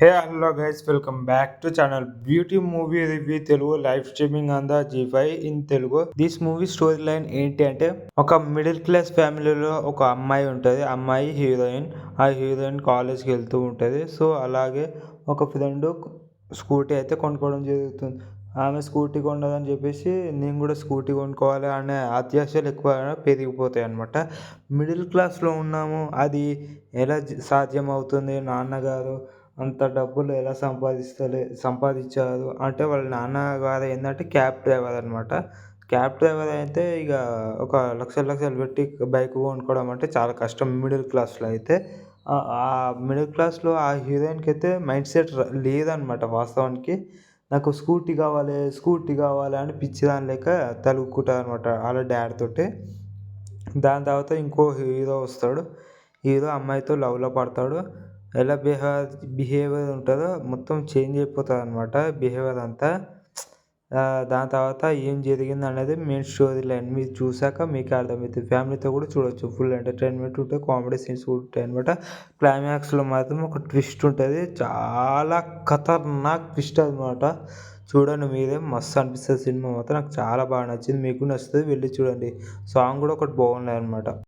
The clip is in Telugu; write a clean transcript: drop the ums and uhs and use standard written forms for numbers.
Hey hello guys welcome back to channel beauty movie review Telugu live streaming on the G5 in Telugu. This movie story line ఏంటి అంటే, ఒక మిడిల్ క్లాస్ ఫ్యామిలీలో ఒక అమ్మాయి ఉంటుంది. అమ్మాయి హీరోయిన్. ఆ హీరోయిన్ కాలేజ్కి వెళ్తూ ఉంటుంది. సో అలాగే ఒక ఫ్రెండ్ స్కూటీ అయితే కొనుక్కోవడం జరుగుతుంది. ఆమె స్కూటీ కొన్నదని చెప్పేసి నేను కూడా స్కూటీ కొనుక్కోవాలి అనే అత్యాశలు ఎక్కువ పెరిగిపోతాయి అన్నమాట. మిడిల్ క్లాస్లో ఉన్నాము, అది ఎలా సాధ్యం అవుతుంది? నాన్నగారు అంత డబ్బులు ఎలా సంపాదించారు అంటే, వాళ్ళ నాన్నగారు ఏంటంటే క్యాబ్ డ్రైవర్ అనమాట. క్యాబ్ డ్రైవర్ అయితే ఇక ఒక లక్షలు లక్షలు పెట్టి బైక్ కొనుక్కోవడం అంటే చాలా కష్టం మిడిల్ క్లాస్లో అయితే. ఆ మిడిల్ క్లాస్లో ఆ హీరోయిన్కి అయితే మైండ్ సెట్ లేదనమాట వాస్తవానికి. నాకు స్కూటీ కావాలి స్కూటీ కావాలి అని పిచ్చిదాని లెక్క తలుక్కుంటుంది అనమాట వాళ్ళ డాడీ తోటి. దాని తర్వాత ఇంకో హీరో వస్తాడు. హీరో అమ్మాయితో లవ్లో పడతాడు. ఎలా బిహేవియర్ ఉంటుందో మొత్తం చేంజ్ అయిపోతుంది అనమాట బిహేవియర్ అంతా. దాని తర్వాత ఏం జరిగింది అనేది మెయిన్ స్టోరీ లైన్. మీరు చూసాక మీకు అర్థమవుతుంది. ఫ్యామిలీతో కూడా చూడొచ్చు. ఫుల్ ఎంటర్టైన్మెంట్ ఉంటుంది, కామెడీ సీన్స్ ఉంటాయి అనమాట. క్లైమాక్స్లో మాత్రం ఒక ట్విస్ట్ ఉంటుంది, చాలా ఖతర్నాక్ ట్విస్ట్ అనమాట. చూడండి మీరే, మస్తు అనిపిస్తుంది సినిమా మాత్రం. నాకు చాలా బాగా నచ్చింది, మీకు నచ్చుతుంది, వెళ్ళి చూడండి. సాంగ్ కూడా ఒకటి బాగున్నాయి అనమాట.